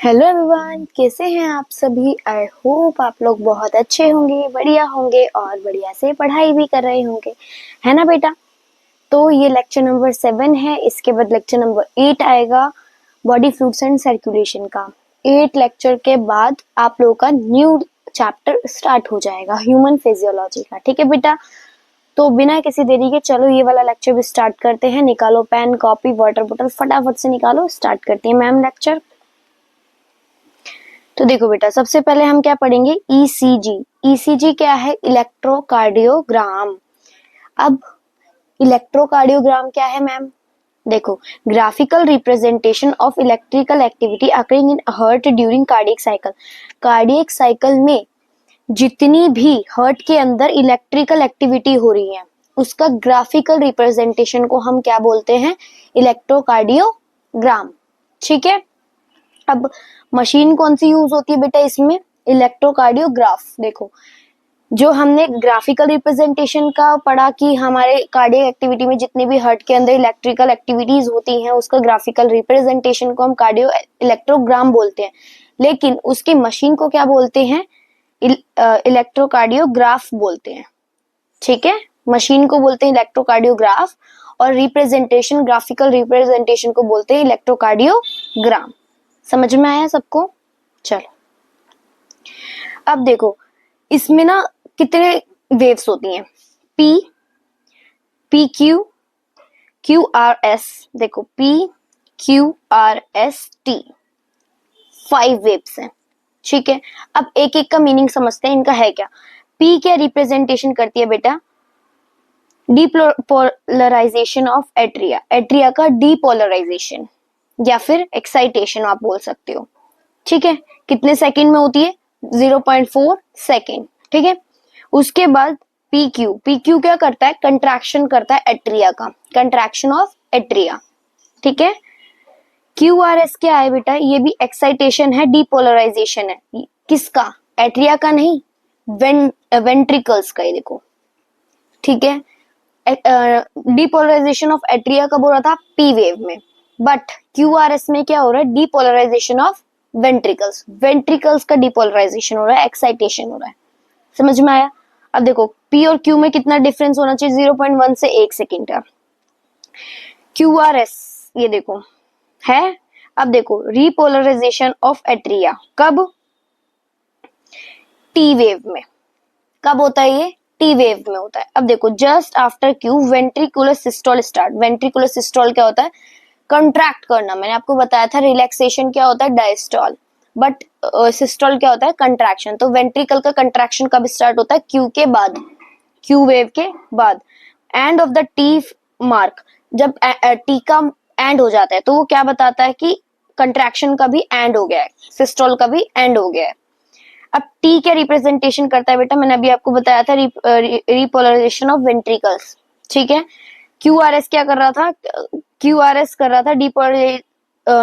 Hello everyone, कैसे हैं आप सभी। आई होप आप लोग बहुत अच्छे होंगे, बढ़िया होंगे और बढ़िया से पढ़ाई भी कर रहे होंगे, है ना बेटा। तो ये लेक्चर नंबर 7 है। इसके बाद लेक्चर नंबर 8 आएगा, बॉडी फ्लूइड्स एंड सर्कुलेशन का। 8 लेक्चर के बाद आप लोगों का न्यू चैप्टर स्टार्ट हो जाएगा, ह्यूमन फिजियोलॉजी का। ठीक है बेटा, तो बिना किसी देरी के चलो ये वाला लेक्चर भी स्टार्ट करते हैं। निकालो पेन, कॉपी, वाटर बोतल, फटाफट से निकालो, स्टार्ट करती है मैम लेक्चर। तो देखो बेटा, सबसे पहले हम क्या पढ़ेंगे, ईसीजी। ईसीजी क्या है? इलेक्ट्रोकार्डियोग्राम। अब इलेक्ट्रोकार्डियोग्राम क्या है मैम? देखो, graphical representation of electrical activity occurring in heart during cardiac cycle. Cardiac cycle में जितनी भी हार्ट के अंदर इलेक्ट्रिकल एक्टिविटी हो रही है उसका ग्राफिकल रिप्रेजेंटेशन को हम क्या बोलते हैं? इलेक्ट्रोकार्डियोग्राम। ठीक है। अब मशीन कौन सी यूज होती है बेटा इसमें? इलेक्ट्रोकार्डियोग्राफ। देखो, जो हमने ग्राफिकल रिप्रेजेंटेशन का पढ़ा कि हमारे कार्डियक एक्टिविटी में जितनी भी हार्ट के अंदर इलेक्ट्रिकल एक्टिविटीज होती हैं उसका ग्राफिकल रिप्रेजेंटेशन को हम कार्डियो इलेक्ट्रोग्राम बोलते हैं, लेकिन उसकी मशीन को क्या बोलते हैं? इलेक्ट्रोकार्डियोग्राफ बोलते हैं। ठीक है, मशीन को बोलते हैं इलेक्ट्रोकार्डियोग्राफ और रिप्रेजेंटेशन, ग्राफिकल रिप्रेजेंटेशन को बोलते हैं इलेक्ट्रोकार्डियोग्राम। समझ में आया सबको? चलो, अब देखो इसमें ना कितने वेव्स होती हैं? P, P Q, Q R S. देखो, P Q R S T, 5 waves हैं। ठीक है, अब एक एक का मीनिंग समझते हैं, इनका है क्या। पी क्या रिप्रेजेंटेशन करती है बेटा? Depolarization of atria. एट्रिया का डीपोलराइजेशन या फिर एक्साइटेशन आप बोल सकते हो। ठीक है, कितने सेकंड में होती है? 0.4 सेकंड। ठीक है, उसके बाद पी क्यू। पी क्यू क्या करता है? कंट्रैक्शन करता है एट्रिया का, कंट्रैक्शन ऑफ एट्रिया। ठीक है, क्यू आर एस क्या है बेटा? ये भी एक्साइटेशन है, डीपोलराइजेशन है। किसका? एट्रिया का नहीं, वेंट्रिकल्स का। ये देखो, ठीक है, डीपोलराइजेशन ऑफ एट्रिया कब हो रहा था? पी वेव में। बट क्यू आर एस में क्या हो रहा है? Depolarization of ventricles. वेंट्रिकल्स का डीपोलराइजेशन हो रहा है, एक्साइटेशन हो रहा है। समझ में आया? अब देखो, पी और क्यू में कितना डिफरेंस होना चाहिए? 0.1 से 1 सेकेंड का। क्यू आर एस ये देखो है। अब देखो, रिपोलराइजेशन ऑफ एट्रिया कब? टी वेव में। कब होता है ये? टी वेव में होता है। अब देखो, just after Q ventricular systole start. Ventricular systole क्या होता है? कंट्रैक्ट करना। मैंने आपको बताया था रिलैक्सेशन क्या होता है? डायस्टोल। बट सिस्टोल क्या होता है? कंट्रैक्शन। तो वेंट्रिकल का कंट्रैक्शन कब स्टार्ट होता है? क्यू के बाद, क्यू वेव के बाद। End of the T mark, जब टी का एंड हो जाता है तो वो क्या बताता है कि कंट्रैक्शन का भी एंड हो गया है, सिस्टोल का भी एंड हो गया है। अब टी क्या रिप्रेजेंटेशन करता है बेटा? मैंने अभी आपको बताया था, रिपोलराइजेशन ऑफ वेंट्रिकल्स। ठीक है, क्यू आर एस क्या कर रहा था? क्यू आर एस कर रहा था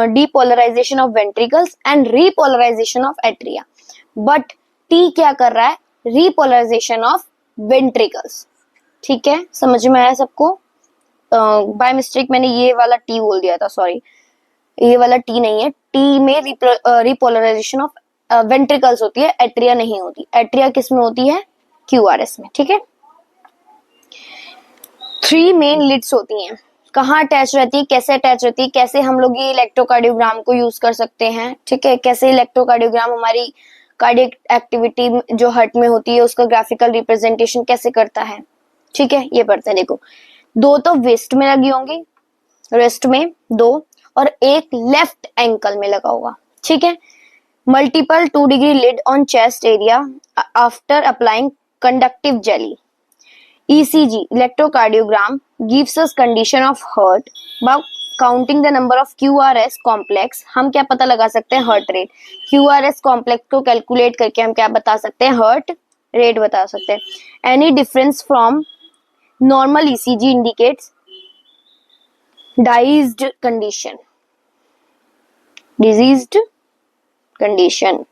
depolarization of ventricles and repolarization of atria. But T क्या कर रहा है? Repolarization of ventricles. ठीक है, समझ में आया सबको? बाय मिस्टेक मैंने ये वाला टी बोल दिया था, सॉरी, ये वाला टी नहीं है। टी में रिपोलराइजेशन ऑफ वेंट्रिकल्स होती है, एट्रिया नहीं होती। एट्रिया किस में होती है? क्यूआरएस में। ठीक है, 3 मेन लिड्स होती हैं। कहाँ अटैच रहती है, कैसे अटैच रहती है, कैसे हम लोग ये इलेक्ट्रोकार्डियोग्राम को यूज कर सकते हैं। ठीक है, कैसे इलेक्ट्रोकार्डियोग्राम हमारी कार्डियक एक्टिविटी जो हार्ट में होती है उसका ग्राफिकल रिप्रेजेंटेशन कैसे करता है। ठीक है, ये पढ़ते हैं। देखो, 2 तो वेस्ट में लगी होंगी, रेस्ट में 2, और एक लेफ्ट एंकल में लगा होगा। ठीक है, multiple 2 degree lead on chest area after applying conductive jelly. ECG electrocardiogram gives us condition of heart by counting the number of QRS complex। हम क्या पता लगा सकते हैं? Heart rate. QRS कॉम्प्लेक्स को कैलकुलेट करके हम क्या बता सकते हैं? हार्ट रेट बता सकते हैं। Any difference from normal ECG indicates diseased condition, diseased condition.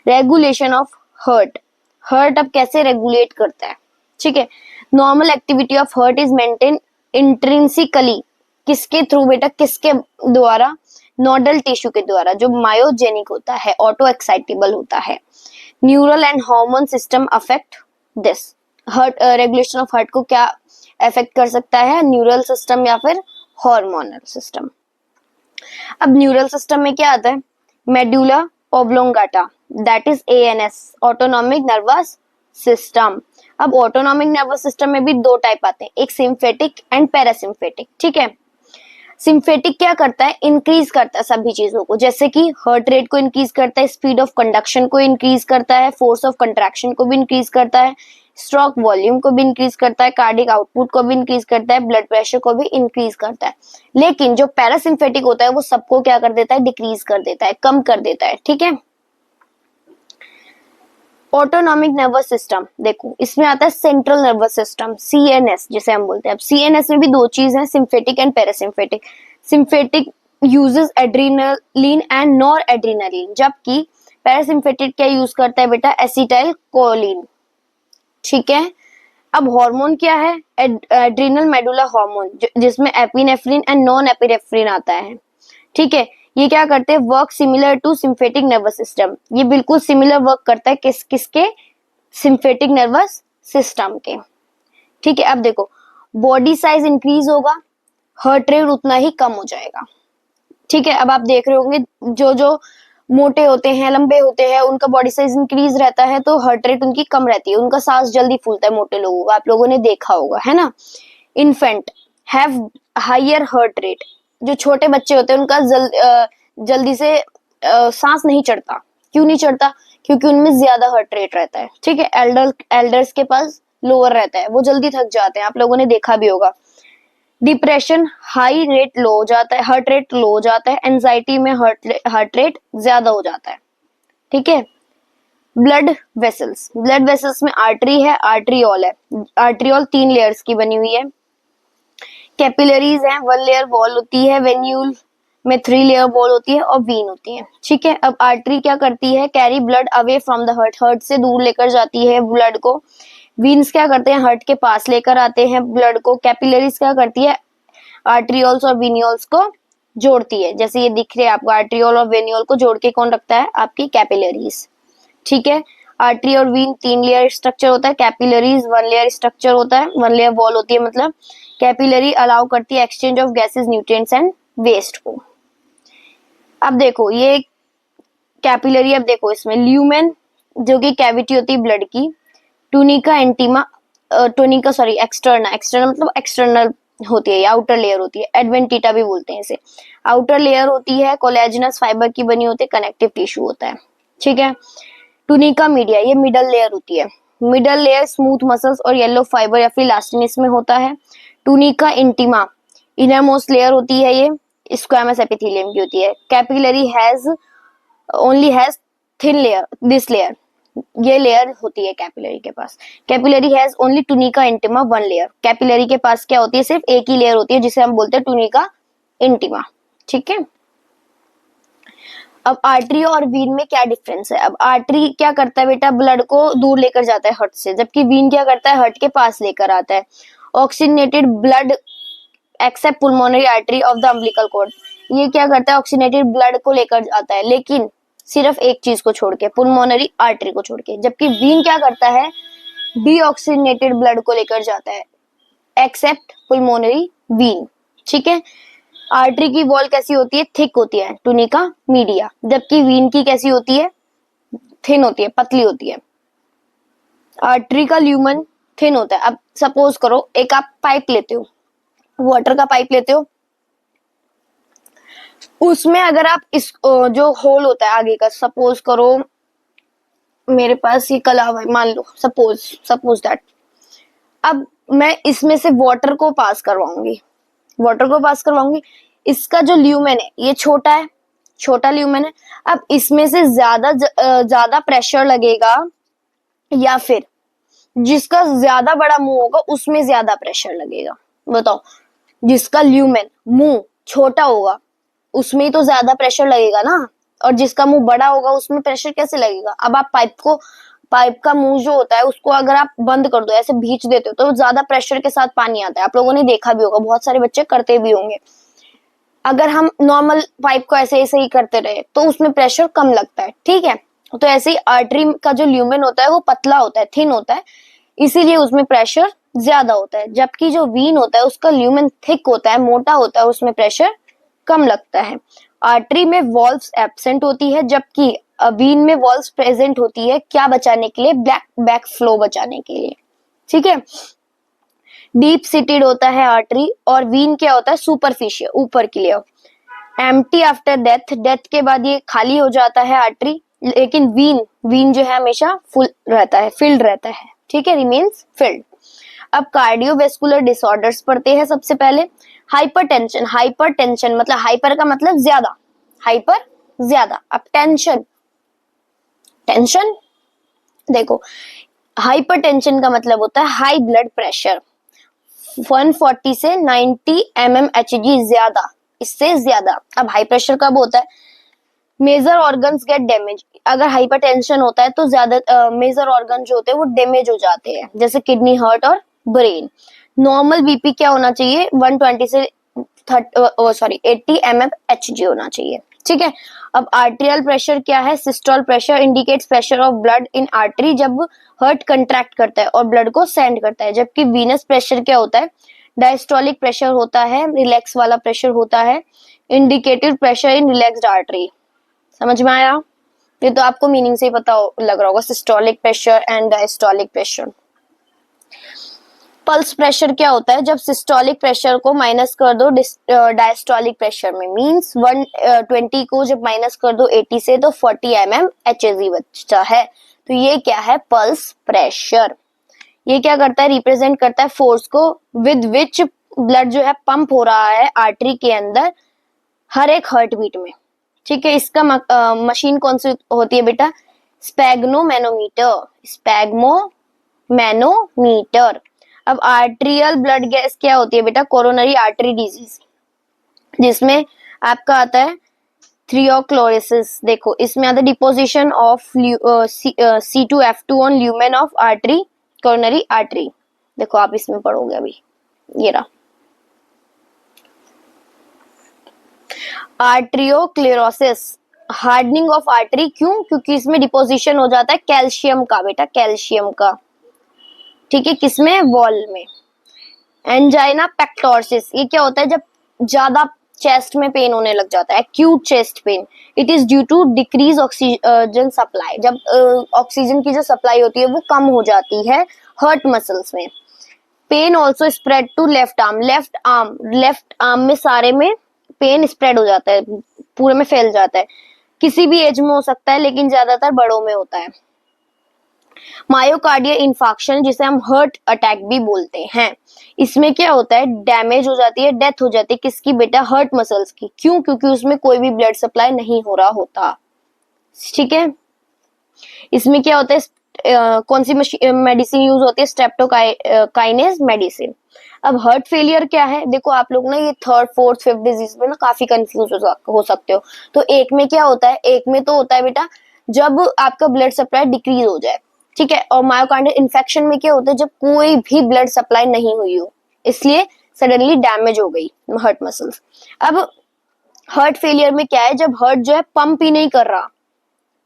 Regulation of heart. Heart अब कैसे रेगुलेट करता है? ठीक है, normal activity of heart is maintain intrinsically. किसके थ्रू बेटा? किसके द्वारा? नोडल टिश्यू के द्वारा, जो मायोजेनिक होता है, ऑटो एक्साइटेबल होता है। Neural and hormone system affect this. Heart regulation of heart को क्या अफेक्ट कर सकता है? न्यूरल सिस्टम या फिर हार्मोनल सिस्टम। अब न्यूरल सिस्टम में क्या आता है? Medulla oblongata, that is ANS, autonomic nervous system. अब ऑटोनॉमिक नर्वस सिस्टम में भी दो टाइप आते हैं, एक सिम्फेटिक एंड पैरासिम्फेटिक, ठीक है। सिम्फेटिक क्या करता है? इंक्रीज करता है सभी चीजों को, जैसे कि हार्ट रेट को इंक्रीज करता है, स्पीड ऑफ कंडक्शन को इंक्रीज करता है, फोर्स ऑफ कंट्रैक्शन को भी इंक्रीज करता है, स्ट्रोक वॉल्यूम को भी इंक्रीज करता है, कार्डिक आउटपुट को भी इंक्रीज करता है, ब्लड प्रेशर को भी इंक्रीज करता है। लेकिन जो पैरासिम्फेटिक होता है वो सबको क्या कर देता है? डिक्रीज कर देता है, कम कर देता है, ठीक है। ऑटोनॉमिक नर्वस सिस्टम, देखो इसमें आता है सेंट्रल नर्वस सिस्टम, सीएनएस जिसे हम बोलते हैं। अब सीएनएस में भी दो चीज है, sympathetic and parasympathetic. Sympathetic uses adrenaline and noradrenaline, जबकि पैरासिम्फेटिक क्या यूज करता है बेटा? एसिटाइल कोलिन, ठीक है। अब हार्मोन क्या है? एड्रीनल मेडुला हार्मोन, जिसमें एपिनेफ्रिन एंड नॉन एपिनेफ्रिन आता है, ठीक है। ये क्या करते हैं? Work similar to sympathetic nervous system. ये बिल्कुल सिमिलर वर्क करता है किसके? सिम्फेटिक नर्वस सिस्टम के, ठीक है। अब देखो, बॉडी साइज इंक्रीज होगा, हार्ट रेट उतना ही कम हो जाएगा, ठीक है। अब आप देख रहे होंगे जो जो मोटे होते हैं, लंबे होते हैं, उनका बॉडी साइज इंक्रीज रहता है तो हार्ट रेट उनकी कम रहती है, उनका सांस जल्दी फूलता है मोटे लोगों का, आप लोगों ने देखा होगा, है ना। Infant have higher heart rate, जो छोटे बच्चे होते हैं उनका जल्दी से सांस नहीं चढ़ता। क्यों नहीं चढ़ता? क्योंकि उनमें ज्यादा हार्ट रेट रहता है, ठीक है। एल्डर्स के पास लोअर रहता है, वो जल्दी थक जाते हैं, आप लोगों ने देखा भी होगा। डिप्रेशन हाई रेट लो हो जाता है, हार्ट रेट लो हो जाता है। एंजाइटी में हार्ट रेट ज्यादा हो जाता है, ठीक है। ब्लड वेसल्स में आर्टरी है, आर्ट्रियोल है। आर्ट्रियोल 3 लेयर्स की बनी हुई है। कैपिलरीज है, 1 लेयर वॉल होती है, वेन्यूल में 3 लेयर वॉल होती है और वीन होती है, ठीक है। अब आर्टरी क्या करती है? Carry blood away from the heart, heart से दूर लेकर जाती है ब्लड को। वीन्स क्या करते हैं? हार्ट के पास लेकर आते हैं ब्लड को। कैपिलरीज क्या करती है? आर्ट्रियोल्स और वेन्यूल्स को जोड़ती है, जैसे ये दिख रहे हैं आपको, आर्ट्रियोल और वेन्यूल को जोड़ के कौन रखता है? आपकी कैपिलरीज, ठीक है। आर्टरी और वीन 3 लेयर स्ट्रक्चर होता है, कैपिलरीज 1 लेयर स्ट्रक्चर होता है, 1 लेयर वॉल होती है। मतलब कैपिलरी अलाउ करती है exchange of gases, nutrients and waste को। अब देखो ये कैपिलरी, अब देखो इसमें ल्यूमेन जो कि कैविटी होती है ब्लड की, टूनिका एंटीमा, एक्सटर्नल मतलब एक्सटर्नल होती है, आउटर लेयर होती है, एडवेंटिटा भी बोलते हैं इसे। आउटर लेयर होती है कोलेजनस फाइबर की बनी होती है, कनेक्टिव टिश्यू होता है, ठीक है। टूनिका मीडिया, ये मिडल लेयर होती है। मिडल लेयर स्मूथ मसल्स और येलो फाइबर या फिर इलास्टिनिस में होता है। Tunica intima innermost layer होती है, ये स्क्वैमस एपिथेलियम की होती है। Capillary only has thin layer, this layer, ये लेयर होती है कैपिलरी के पास। Capillary has only tunica intima 1 layer, capillary के पास क्या होती है? सिर्फ एक ही लेयर होती है जिसे हम बोलते हैं टूनिका इंटीमा, ठीक है। अब आर्टरी और वीन में क्या डिफरेंस है? अब आर्टरी क्या करता है बेटा? ब्लड को दूर लेकर जाता है हार्ट से, जबकि वीन क्या करता है? हार्ट के पास लेकर आता है। Oxygenated blood except pulmonary artery of the umbilical cord, ये क्या करता है? ऑक्सीजनेटेड ब्लड को लेकर आता है, लेकिन सिर्फ एक चीज को छोड़ के, पुल्मोनरी आर्टरी को छोड़ के। जबकि वीन क्या करता है? डीऑक्सीजनेटेड ब्लड को लेकर जाता है, एक्सेप्ट पुल्मोनरी वीन, ठीक है। आर्टरी की वॉल कैसी होती है? थिक होती है, टूनिका मीडिया, जबकि वीन की कैसी होती है? थिन होती है, पतली होती है। आर्टरी का ल्यूमन थिन होता है। अब सपोज करो एक आप पाइप लेते हो, वाटर का पाइप लेते हो, उसमें अगर आप इस जो होल होता है आगे का, सपोज करो मेरे पास ये कलावा है, मान लो सपोज दैट, अब मैं इसमें से वाटर को पास करवाऊंगी, इसका जो ल्यूमेन है ये छोटा है, छोटा ल्यूमेन है। अब इसमें से ज्यादा प्रेशर लगेगा या फिर जिसका ज्यादा बड़ा मुंह होगा उसमें ज्यादा प्रेशर लगेगा? बताओ। जिसका ल्यूमेन मुंह छोटा होगा उसमें ही तो ज्यादा प्रेशर लगेगा ना, और जिसका मुंह बड़ा होगा उसमें प्रेशर कैसे लगेगा? अब आप पाइप का मुंह जो होता है उसको अगर आप बंद कर दो, ऐसे भींच देते हो, तो ज्यादा प्रेशर के साथ पानी आता है, आप लोगों ने देखा भी होगा, बहुत सारे बच्चे करते भी होंगे। अगर हम नॉर्मल पाइप को ऐसे ऐसे ही करते रहे तो उसमें प्रेशर कम लगता है, ठीक है। तो ऐसे ही आर्टरी का जो ल्यूमेन होता है वो पतला होता है, थिन होता है, इसीलिए उसमें प्रेशर ज्यादा होता है। जबकि जो वीन होता है उसका ल्यूमेन थिक होता है, मोटा होता है, उसमें प्रेशर कम लगता है। आर्टरी में वॉल्व्स एब्सेंट होती है, जबकि वीन में वॉल्व्स प्रेजेंट होती है। क्या बचाने के लिए? बैक फ्लो बचाने के लिए, ठीक है। डीप सीटेड होता है आर्टरी, और वीन क्या होता है? सुपरफिशियल, ऊपर की layer. Empty after death, death के बाद ये खाली हो जाता है आर्टरी, लेकिन वीन जो है हमेशा फुल रहता है, फिल्ड रहता है, ठीक है, रिमेन्स फिल्ड। अब कार्डियोवेस्कुलर डिसऑर्डर्स पढ़ते हैं सबसे पहले। हाइपरटेंशन मतलब हाइपर का मतलब ज्यादा, हाइपर ज्यादा। अब टेंशन देखो, हाइपरटेंशन का मतलब होता है हाई ब्लड प्रेशर, 140 से 90 mmHg ज्यादा, इससे ज्यादा। अब हाई प्रेशर कब होता है? Major organs get damage. अगर हाइपरटेंशन होता है तो ज्यादा मेजर ऑर्गन जो होते हैं वो डैमेज हो जाते हैं, जैसे किडनी, हार्ट और ब्रेन। नॉर्मल बीपी क्या होना चाहिए? 120 से 80 mmHg होना चाहिए, ठीक है। अब आर्टेरियल प्रेशर क्या है? Systole pressure indicates pressure of blood in artery, जब हार्ट कंट्रैक्ट करता है और ब्लड को सेंड करता है। जबकि वीनस प्रेशर क्या होता है? डायस्टोलिक प्रेशर होता है, रिलैक्स वाला प्रेशर होता है, indicated pressure in relaxed artery. समझ में आया? ये तो आपको मीनिंग से ही पता लग रहा होगा, systolic pressure and diastolic pressure. Pulse pressure क्या होता है? जब सिस्टोलिक प्रेशर को माइनस कर दो डायस्टोलिक प्रेशर में, मींस 120 को जब माइनस कर दो 80 से तो 40 mmHg बचता है। तो ये क्या है? Pulse pressure. ये क्या करता है? रिप्रेजेंट करता है फोर्स को विद विच ब्लड जो है पंप हो रहा है आर्टरी के अंदर हर एक हार्ट बीट में, ठीक है। इसका मशीन कौन सी होती है बेटा? स्पैग्मोमैनोमीटर। अब आर्टेरियल ब्लड गैस क्या होती है बेटा? कोरोनरी आर्टरी डिजीज, जिसमें आपका आता है थ्रियोक्लोरिसिस। देखो इसमें आता है deposition of C2F2 on lumen of artery, coronary artery. देखो आप इसमें पढ़ोगे अभी, ये रहा आर्ट्रियोक्लेरोसिस, हार्डनिंग ऑफ आर्टरी। क्यों? क्योंकि इसमें डिपोजिशन हो जाता है कैल्शियम का बेटा, कैल्शियम का, ठीक है। किसमें? वॉल में। एंजाइना पेक्टोरसिस, ये क्या होता है? जब ज्यादा चेस्ट में पेन होने लग जाता है, acute chest pain. It is due to decrease oxygen supply, जब ऑक्सीजन की जो सप्लाई होती है वो कम हो जाती है हार्ट मसल्स में। Pain also spread to left arm, left arm में सारे में पेन स्प्रेड हो जाता है, पूरे में फैल जाता है। किसी भी एज में हो सकता है, लेकिन ज्यादातर बड़ों में होता है। मायोकार्डियल इंफाक्शन, जिसे हम हार्ट अटैक भी बोलते हैं, इसमें क्या होता है? डैमेज हो जाती है, डेथ हो जाती है। किसकी बेटा? हार्ट मसल्स की। क्यों? क्योंकि उसमें कोई भी ब्लड सप्लाई नहीं हो रहा होता, ठीक है। इसमें क्या होता है? कौन सी मेडिसिन यूज होती है? Streptokinase medicine. अब हार्ट फेलियर क्या है? देखो आप लोग ना ये थर्ड फोर्थ फिफ्थ डिजीज में ना काफी कंफ्यूज हो सकते हो। तो एक में क्या होता है? एक में तो होता है बेटा जब आपका ब्लड सप्लाई डिक्रीज हो जाए, ठीक है। और मायोकार्डियल इन्फेक्शन में क्या होता है? जब कोई भी ब्लड सप्लाई नहीं हुई हो, इसलिए सडनली डैमेज हो गई हार्ट मसल्स। अब हार्ट फेलियर में क्या है? जब हार्ट जो है पंप ही नहीं कर रहा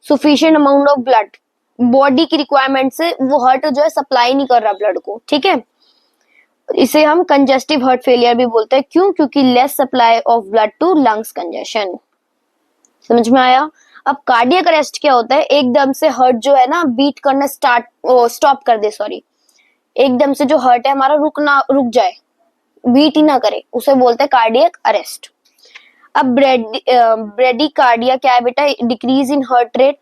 सुफिशिएंट अमाउंट ऑफ ब्लड, बॉडी की रिक्वायरमेंट से वो हार्ट जो है सप्लाई नहीं कर रहा ब्लड को, ठीक है। इसे हम कंजेस्टिव हार्ट फेलियर भी बोलते हैं। क्यों? क्योंकि less supply of blood to lungs congestion. समझ में आया? अब कार्डियक अरेस्ट क्या होता है? एकदम से हार्ट जो है ना बीट करना स्टॉप कर दे, सॉरी, एकदम से जो हार्ट है हमारा रुक जाए, बीट ही ना करे, उसे बोलते हैं कार्डियक अरेस्ट। अब ब्रेडिकार्डिया क्या है बेटा? Decrease in heart rate.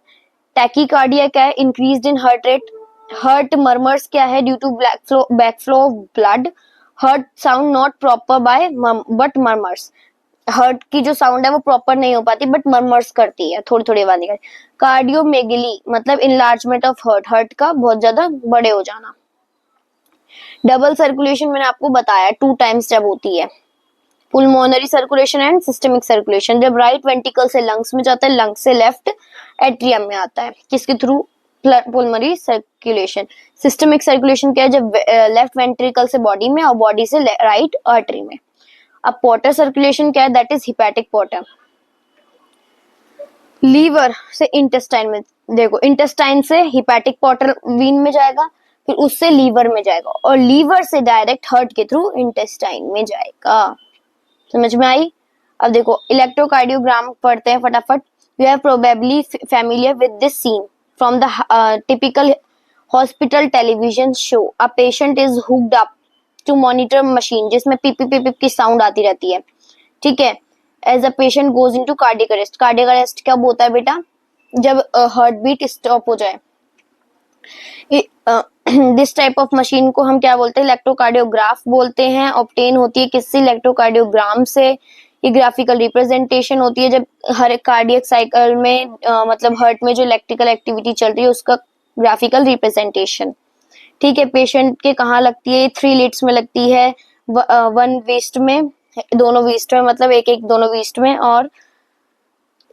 Tachycardia क्या है? Increase in heart rate. Heart murmurs क्या है? Due to backflow of blood. Heart sound not proper by but murmurs, heart की जो साउंड है वो प्रॉपर नहीं हो पाती बट मर्मर्स करती है, थोड़ी थोड़ी आवाज निकलती। कार्डियोमेगली मतलब इनलार्जमेंट ऑफ हार्ट, हार्ट का बहुत ज्यादा बड़े हो जाना। डबल सर्कुलेशन मैंने आपको बताया 2 टाइम्स जब होती है, पुल्मोनरी सर्कुलेशन एंड सिस्टमिक सर्कुलेशन। जब राइट वेंट्रिकल से लंग्स में जाता है, लंग्स से लेफ्ट एट्रियम में आता है, किसके थ्रू? पुल्मोनरी सर्कुलेशन। सिस्टमिक सर्कुलेशन क्या है? जब लेफ्ट वेंट्रिकल से बॉडी में और बॉडी से राइट आर्टरी में। अब पोर्टर सर्कुलेशन क्या है, that is hepatic portal. Liver से इंटेस्टाइन में, देखो इंटेस्टाइन से हिपैटिक पोर्टर वीन में जाएगा, फिर उससे लीवर में जाएगा, और लीवर से डायरेक्ट हार्ट के थ्रू इंटेस्टाइन में जाएगा। समझ में आई? अब देखो इलेक्ट्रोकार्डियोग्राम पढ़ते हैं फटाफट। You are probably familiar with this scene from the typical hospital television show. A patient is hooked up to monitor machine, जिसमें पिप पिप पिप की साउंड आती रहती है, ठीक है। As a patient goes into cardiac arrest. Cardiac arrest कब होता है बेटा? जब हार्ट बीट स्टॉप हो जाए। दिस टाइप ऑफ मशीन को हम क्या बोलते हैं? इलेक्ट्रोकार्डियोग्राफ बोलते हैं। ऑब्टेन होती है किससे? इलेक्ट्रोकार्डियोग्राम से। ये ग्राफिकल रिप्रेजेंटेशन होती है जब हर एक कार्डियक साइकिल में मतलब हार्ट में जो इलेक्ट्रिकल एक्टिविटी चल रही है उसका ग्राफिकल रिप्रेजेंटेशन, ठीक है। पेशेंट के कहाँ लगती है? 3 लीड्स में लगती है, 1 वेस्ट में, दोनों वेस्ट में, मतलब एक एक दोनों वेस्ट में, और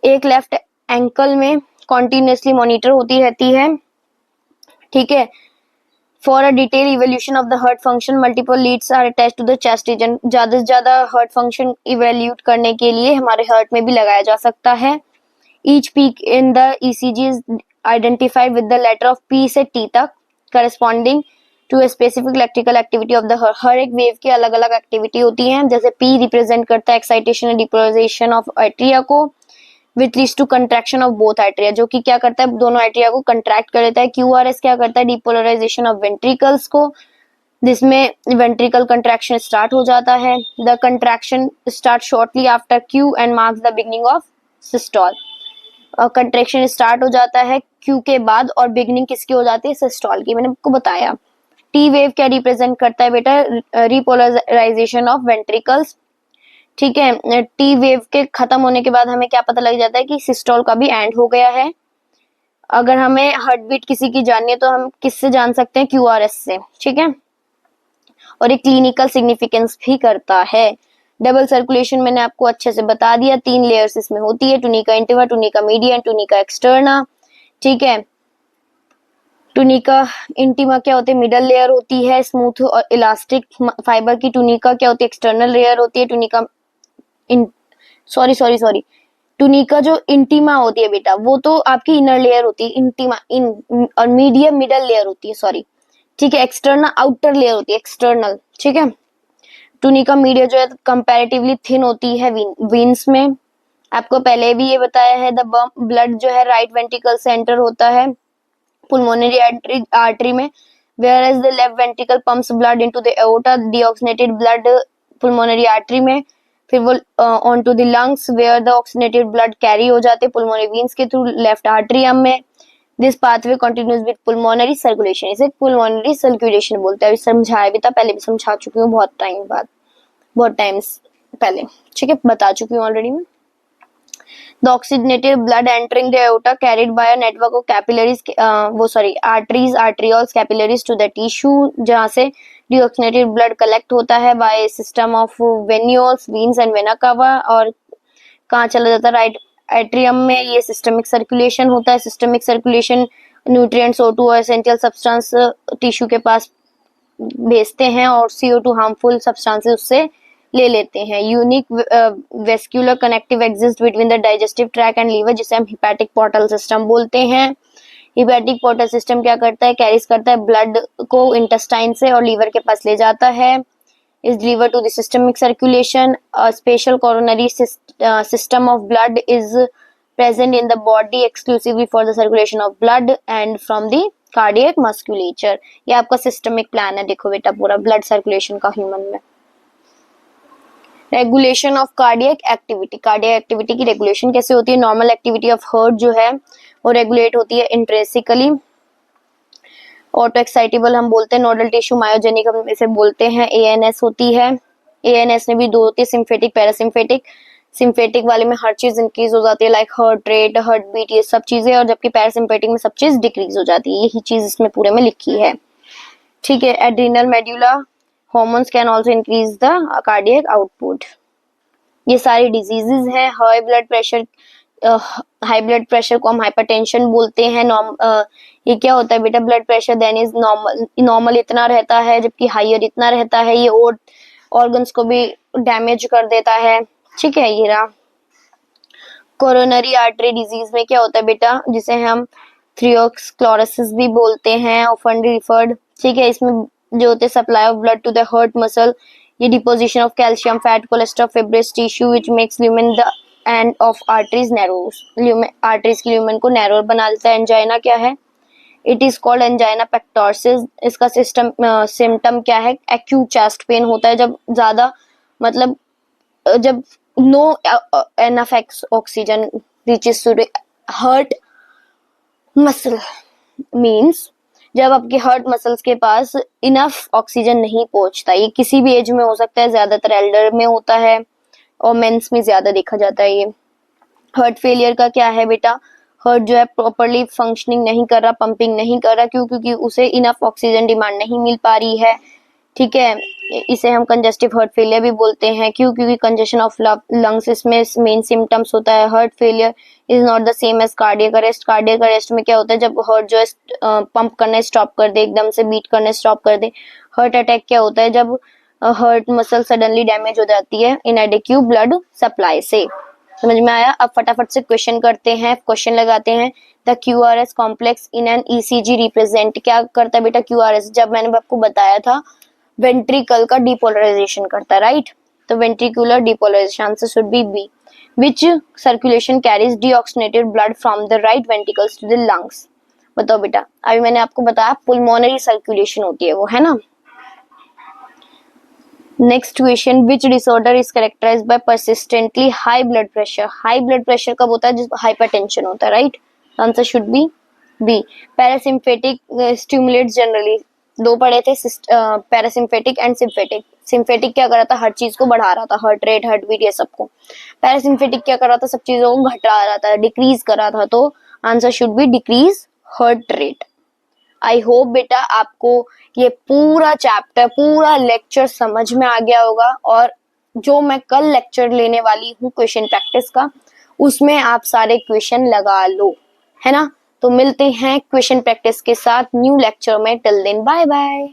एक लेफ्ट एंकल में कॉन्टिन्यूसली मॉनिटर होती रहती है, ठीक है। For a detail evaluation of the heart function multiple leads are attached to the chest region. ज्यादा से ज्यादा हार्ट फंक्शन इवेल्यूट करने के लिए हमारे हार्ट में भी लगाया जा सकता है। Each peak in the ECG is identified with the letter of P से टी तक corresponding to a specific electrical activity of the heart. हर एक वेव की अलग अलग एक्टिविटी होती है। जैसे पी रिप्रेजेंट करता है excitation and depolarisation of atria को, which leads to contraction of both atria, जो कि क्या करता है? दोनों एट्रिया को कंट्रैक्ट कर देता है। क्यूआरएस क्या करता है? डिपोलराइजेशन ऑफ वेंट्रिकल्स को, जिसमें वेंट्रिकल कंट्रैक्शन स्टार्ट हो जाता है। The contraction start shortly after Q and marks the beginning of systole. Contraction start हो जाता है क्यू के बाद, और बिगनिंग किसकी हो जाती है? सिस्टोल की। मैंने आपको बताया। टी वेव क्या रिप्रेजेंट करता है बेटा? रिपोलराइजेशन ऑफ वेंट्रिकल्स, ठीक है। टी वेव के खत्म होने के बाद हमें क्या पता लग जाता है कि सिस्टोल का भी एंड हो गया है। अगर हमें हार्ट बीट किसी की जाननी है तो हम किससे जान सकते हैं? क्यूआरएस से, ठीक है। और ये क्लिनिकल सिग्निफिकेंस भी करता है। डबल सर्कुलेशन मैंने आपको अच्छे से बता दिया। 3 लेयर्स इसमें होती है, टुनिका इंटीमा, टुनिका मीडिया, टुनिका एक्सटर्ना, ठीक है। टुनिका इंटीमा क्या होती है? मिडल लेयर होती है, स्मूथ और इलास्टिक फाइबर की। टुनिका क्या होती है? एक्सटर्नल लेयर होती है। टुनिका सॉरी टुनिका जो इंटीमा होती है बेटा, वो तो आपकी इनर लेयर होती है, इंटीमा और मीडियम मिडल लेयर होती है, सॉरी, ठीक है। एक्सटर्नल आउटर लेयर होती है, एक्सटर्नल, ठीक है। टुनिका मीडिया जो है कंपैरेटिवली थिन होती है वीन्स में। आपको पहले भी ये बताया है, द ब्लड जो है राइट वेंट्रिकल से एंटर होता है pulmonary artery में, whereas the left ventricle pumps blood into the aorta, deoxygenated blood pulmonary artery में, फिर वो onto the lungs where the oxygenated blood carry हो जाते pulmonary veins के through left atrium में। This pathway continues with pulmonary circulation, इसे pulmonary circulation बोलते हैं। अभी समझाया भी था, पहले भी समझा चुकी हूँ बहुत टाइम्स पहले, ठीक है, बता चुकी हूँ ऑलरेडी मैं। The oxygenated blood entering the aorta carried by a network of capillaries, arteries, arterioles, capillaries to the tissue, जहाँ से deoxygenated blood collect होता है by a system of venules, veins and vena cava, और कहाँ चला जाता है? राइट एट्रियम में। ये सिस्टमिक सर्कुलेशन होता है। सिस्टमिक सर्कुलेशन न्यूट्रिएंट्स, O2 और एसेंशियल सब्सटेंस टिश्यू के पास भेजते हैं, और CO2 हार्मफुल सब्सटेंसेस उससे ले लेते हैं। Unique vascular connective exist between the digestive tract and liver, जिसे हम हिपैटिक पोर्टल सिस्टम बोलते हैं। हिपैटिक पोर्टल सिस्टम क्या करता है? कैरीज करता है ब्लड को इंटेस्टाइन से और लीवर के पास ले जाता है। Is liver to the systemic circulation. Special coronary system of blood is present in the body exclusively for the circulation of blood and from the cardiac musculature. ये आपका सिस्टमिक प्लान है, देखो बेटा, पूरा ब्लड सर्कुलेशन का human में। Regulation of cardiac activity. Cardiac activity की regulation कैसे होती है? नॉर्मल एक्टिविटी ऑफ हार्ट जो है वो रेगुलेट होती है इंट्रिंसिकली। ऑटो एक्साइटेबल हम बोलते हैं। नोडल टिश्यू मायोजेनिक हम इसे बोलते हैं। एएनएस होती है। एएनएस में भी 2 होती है, सिम्फेटिक, पैरासिम्फेटिक। सिम्फेटिक वाले में हर चीज इंक्रीज हो जाती है, like heart rate, heart beat, ये सब चीजें, और जबकि पैरासिम्फेटिक में सब चीज डिक्रीज हो जाती है। यही चीज इसमें पूरे में लिखी है, ठीक है। Adrenal medulla hormones can also increase the cardiac output। ये सारी डिजीजेस हैं। हाई ब्लड प्रेशर को हम हाइपरटेंशन बोलते हैं। ये क्या होता है बेटा? Blood pressure then is normal इतना रहता है, जबकि हाइयर इतना रहता है। ये ऑर्गन्स को भी डैमेज कर देता है, ठीक है। ये रहा। कोरोनरी आर्टरी डिजीज में क्या होता है बेटा, जिसे हम थ्रियोस्क्लेरोसिस भी बोलते हैं, ऑफन रिफर्ड, ठीक है। इसमें जो होते हैं supply of blood to the heart muscle, ये deposition of calcium, fat, cholesterol, fibrous tissue which makes lumen the end of arteries narrow, arteries की ल्यूमेन को नैरो बना देता है। एंजाइना क्या है, it is called angina pectoris. इसका symptom क्या है, एक्यूट चेस्ट पेन होता है जब ज्यादा, मतलब जब no enough oxygen reaches to heart muscle, means जब आपके हार्ट मसल्स के पास इनफ ऑक्सीजन नहीं पहुंचता। ये किसी भी एज में हो सकता है, ज्यादातर एल्डर में होता है और मेंस में ज्यादा देखा जाता है ये। हार्ट फेलियर का क्या है बेटा, हार्ट जो है प्रॉपरली फंक्शनिंग नहीं कर रहा, पंपिंग नहीं कर रहा, क्यों, क्योंकि उसे इनफ ऑक्सीजन डिमांड नहीं मिल पा रही है, ठीक है। इसे हम कंजेस्टिव हार्ट फेलियर भी बोलते हैं, क्यों, क्योंकि कंजेशन ऑफ लंग्स इसमें मेन सिम्टम्स होता है। Heart failure is not the same as cardiac arrest. Cardiac arrest में क्या होता है, जब हार्ट जो है पंप करना स्टॉप कर दे, एकदम से बीट करना स्टॉप कर दे। हार्ट अटैक क्या होता है, जब हार्ट मसल सडनली डैमेज हो जाती है इनएडिक्वेट ब्लड सप्लाई से। समझ में आया। अब फटाफट से क्वेश्चन करते हैं, क्वेश्चन लगाते हैं। The QRS complex in an ECG represent, क्या करता है बेटा क्यूआरएस, जब मैंने आपको बताया था वेंट्रिकल का डिपोलराइजेशन करता है, राइट। तो ventricular depolarization, answer should be B. Which circulation carries deoxygenated blood from the right ventricles to the lungs. बताओ बेटा, अभी मैंने आपको बताया पुल्मोनरी सर्कुलेशन होती है वो, है ना। Next question, which disorder is characterised by persistently high blood pressure. High blood pressure कब होता है, जिस हाइपरटेंशन होता है, right. Answer should be B. Parasympathetic stimulates generally, दो पढ़े थे, पैरासिम्पेटिक एंड सिम्फेटिक। सिम्फेटिक क्या कर रहा था, हर चीज को बढ़ा रहा था, हार्ट रेट, हार्ट बीट, ये सबको। पैरासिम्पेटिक क्या कर रहा था, सब चीजों को घटा रहा था, डिक्रीज कर रहा था। तो answer should be decrease heart rate. I hope बेटा आपको ये पूरा चैप्टर, पूरा लेक्चर समझ में आ गया होगा, और जो मैं कल लेक्चर लेने वाली हूँ क्वेश्चन प्रैक्टिस का, उसमें आप सारे क्वेश्चन लगा लो, है ना। तो मिलते हैं क्वेश्चन प्रैक्टिस के साथ न्यू लेक्चर में। Till then bye bye.